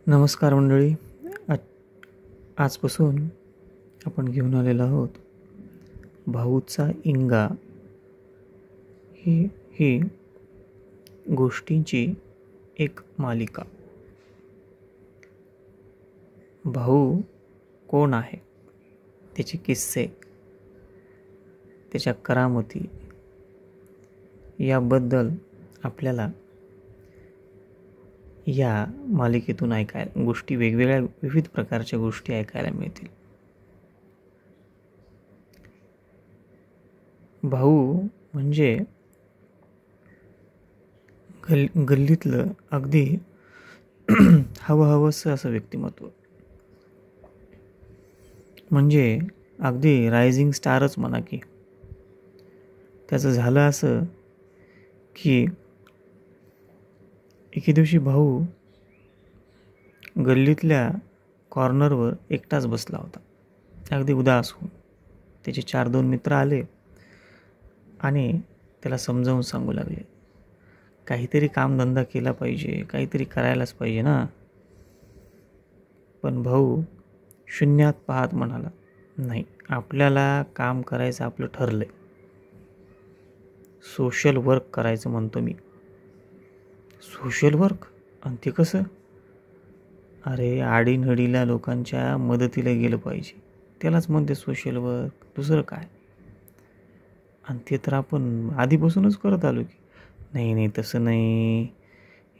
नमस्कार मंडळी. आजपासून आपण घेऊन आलेलो आहोत भाऊचा इंगा ही गोष्टींची एक मालिका. भाऊ कोण आहे, त्याचे किस्से, त्याच्या करामती याबद्दल आपल्याला या मालिकेतून गोष्टी वेगवेगळ्या विविध प्रकारच्या गोष्टी ऐकायला मिळतील. भाऊ म्हणजे गल्लीतलं अगदी हवंसं असं व्यक्तिमत्व, म्हणजे अगदी रायझिंग स्टारच म्हणा की. त्याचं झालं असं की एके दिवशी भाऊ गल्लीतल्या कॉर्नरवर एकटाच बसला होता, अगदी उदास होऊन. त्याचे 4-2 मित्र आले आणि त्याला समजावून सांगू लागले, काहीतरी कामधंदा केला पाहिजे, काहीतरी करायलाच पाहिजे ना. पण भाऊ शून्यात पाहत म्हणाला, नाही, आपल्याला काम करायचं आपलं ठरलंय. सोशल वर्क करायचं म्हणतो मी. Social work? आणि ते कसं? अरे, आडीनडीला लोकांच्या मदतीला गेलं पाहिजे, त्यालाच म्हणते सोशल वर्क, दुसरं काय. आणि ते तर आपण आधीपासूनच करत आलो की. नाही तसं नाही.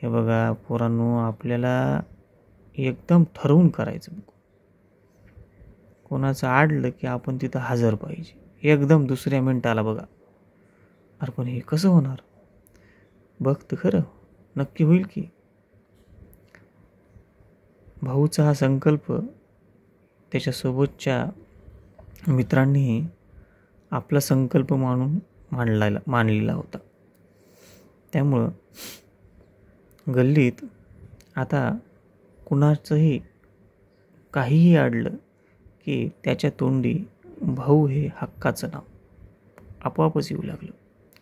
हे बघा पोरांनो, आपल्याला एकदम ठरवून करायचं. कोणाचं आडलं की आपण तिथं हजर पाहिजे, एकदम दुसऱ्या मिनिटाला. बघा, अरे पण हे कसं होणार? बघ तर खरं, नक्की होईल की. भाऊचा हा संकल्प त्याच्यासोबतच्या मित्रांनी आपला संकल्प मानून मानलेला होता. त्यामुळं गल्लीत आता कुणाचंही काहीही अडलं की त्याच्या तोंडी भाऊ हे हक्काचं नाव आपोआपच येऊ लागलं.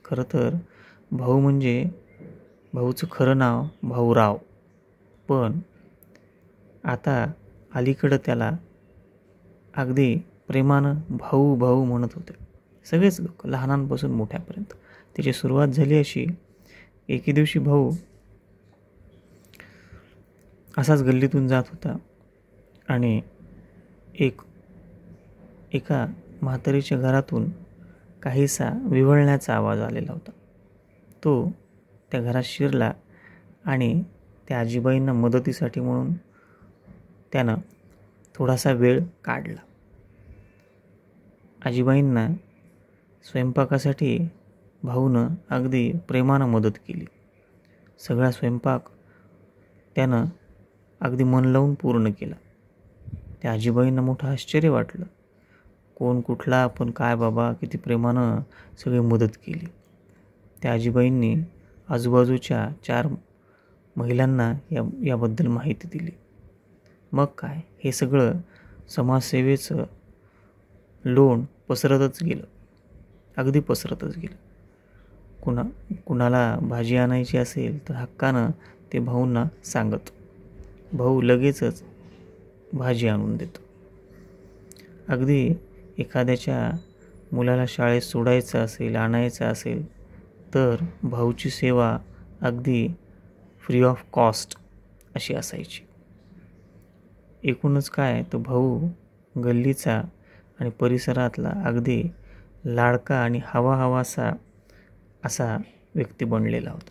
खरं तर भाऊचं खरं नाव भाऊराव, पण आता अलीकडं त्याला अगदी प्रेमानं भाऊ भाऊ म्हणत होते सगळेच लोक, लहानांपासून मोठ्यापर्यंत. त्याची सुरुवात झाली अशी, एके दिवशी भाऊ असाच गल्लीतून जात होता आणि एका म्हातारीच्या घरातून काहीसा विव्हळण्याचा आवाज आलेला होता. तो त्या घरात शिरला आणि त्या आजीबाईंना मदतीसाठी म्हणून त्यानं थोडासा वेळ काढला. आजीबाईंना स्वयंपाकासाठी भाऊनं अगदी प्रेमानं मदत केली. सगळा स्वयंपाक त्यानं अगदी मन लावून पूर्ण केला. त्या आजीबाईंना मोठं आश्चर्य वाटलं. कोण कुठला, पण काय बाबा, किती प्रेमानं सगळी मदत केली. त्या आजीबाईंनी आजूबाजूच्या 4 महिलांना याबद्दल माहिती दिली. मग काय, हे सगळं समाजसेवेचं लोण पसरतच गेलं, अगदी पसरतच गेलं. कुणाला भाजी आणायची असेल तर हक्कानं ते भाऊंना सांगत. भाऊ लगेचच भाजी आणून देतो. अगदी एखाद्याच्या मुलाला शाळेत सोडायचं असेल, आणायचं असेल तर भाऊची सेवा अगदी फ्री ऑफ कॉस्ट अशी असायची. एकूणच काय, तो भाऊ गल्लीचा आणि परिसरातला अगदी लाडका आणि हवासा असा व्यक्ती बनलेला होता.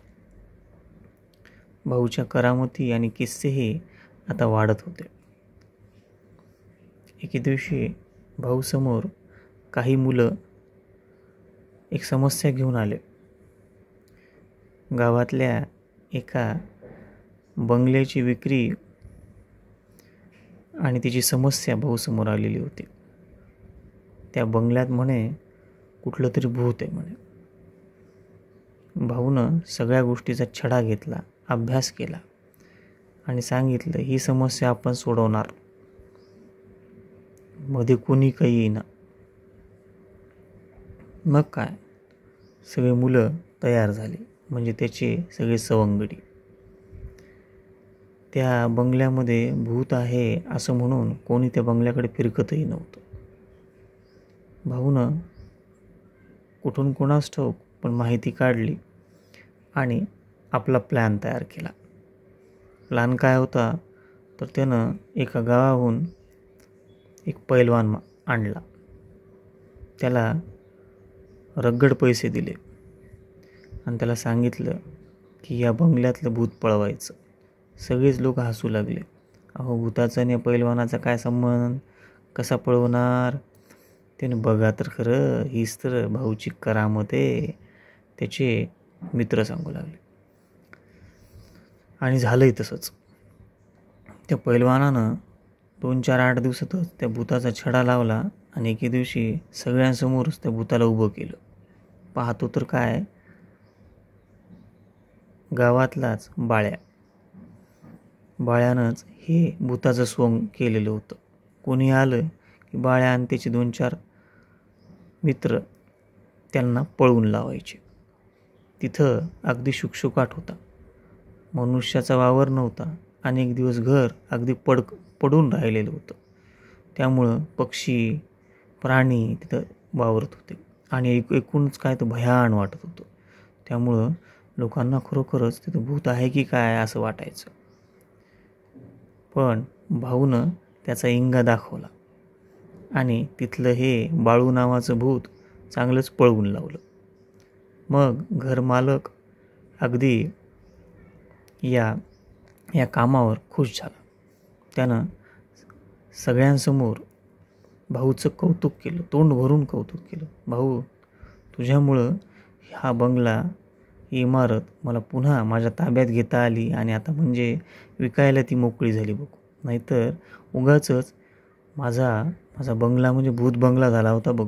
भाऊच्या करामती आणि किस्सेही आता वाढत होते. एके दिवशी भाऊसमोर काही मुलं एक समस्या घेऊन आले. गावातल्या एका बंगल्याची विक्री आणि तिची समस्या भाऊसमोर आलेली होती. त्या बंगल्यात म्हणे कुठलं तरी भूत आहे म्हणे. भाऊनं सगळ्या गोष्टीचा छडा घेतला, अभ्यास केला आणि सांगितलं, ही समस्या आपण सोडवणार, मध्ये कोणी काही येईना. मग काय, सगळे मुलं तयार झाले, म्हणजे त्याचे सगळे सवंगडी. त्या बंगल्यामध्ये भूत आहे असं म्हणून कोणी त्या बंगल्याकडे फिरकतही नव्हतं. भाऊनं कुठून कोणास ठाऊक पण माहिती काढली आणि आपला प्लॅन तयार केला. प्लॅन काय होता तर त्यानं एका गावाहून एक पैलवान आणला. त्याला रगड पैसे दिले आणि त्याला सांगितलं की या बंगल्यातलं भूत पळवायचं. सगळेच लोक हसू लागले. अहो, भूताचा आणि पैलवानाचा काय संबंध, कसा पळवणार? त्याने बघा तर खरं, हीच तर भाऊची करामत आहे, त्याचे मित्र सांगू लागले. आणि झालंही तसंच. त्या पैलवानानं 2-4-8 दिवसातच त्या भूताचा छडा लावला आणि एके दिवशी सगळ्यांसमोरच त्या भूताला उभं केलं. पाहतो तर काय, गावातलाच बाळ्यानंच हे भूताचं सोंग केलेलं होतं. कोणी आलं की बाळ्या आणि त्याचे 2-4 मित्र त्यांना पळवून लावायचे. तिथं अगदी शुकशुकाट होता. मनुष्याचा वावर नव्हता. अनेक दिवस घर अगदी पडून राहिलेलं होतं. त्यामुळं पक्षी, प्राणी तिथं वावरत होते आणि एकूणच काय तर भयान वाटत होतं. त्यामुळं लोकांना खरोखरच तिथं भूत आहे की काय असं वाटायचं. पण भाऊनं त्याचा इंगा दाखवला आणि तिथलं हे बाळू नावाचं भूत चांगलंच पळवून लावलं. मग घरमालक अगदी या कामावर खुश झाला. त्यानं सगळ्यांसमोर भाऊचं कौतुक केलं, तोंड भरून कौतुक केलं. भाऊ, तुझ्यामुळं हा बंगला, ही इमारत मला पुन्हा माझ्या ताब्यात घेता आली आणि आता म्हणजे विकायला ती मोकळी झाली बघ. नाहीतर उगाचच माझा बंगला म्हणजे भूत बंगला झाला होता बघ.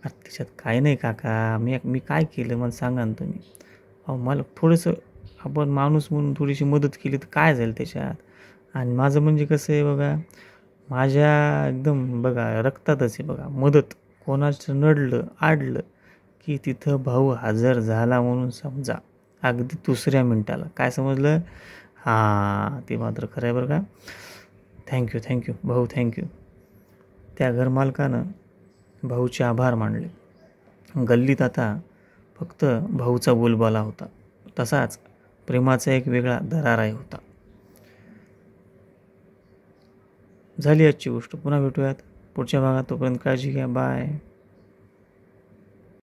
अरे त्याच्यात काय नाही काका, मी काय केलं मला सांगा ना तुम्ही. अहो, मला थोडंसं आपण माणूस म्हणून थोडीशी मदत केली तर काय झालं त्याच्यात. आणि माझं म्हणजे कसं आहे बघा, माझ्या एकदम बघा रक्तातच आहे बघा मदत. कोणाचं नडलं आडलं की तिथं भाऊ हजर झाला म्हणून समजा. अगदी दुसऱ्या मिनिटाला. काय समजलं? हां, ते मात्र खरं आहे बरं का. थँक्यू भाऊ, थँक्यू. त्या घरमालकानं भाऊचे आभार मानले. गल्लीत आता फक्त भाऊचा बोलबाला होता. तसाच प्रेमाचा एक वेगळा दराराही होता. झाली आजची गोष्ट. पुन्हा भेटूयात पुढच्या भागात. तोपर्यंत काळजी घ्या. बाय.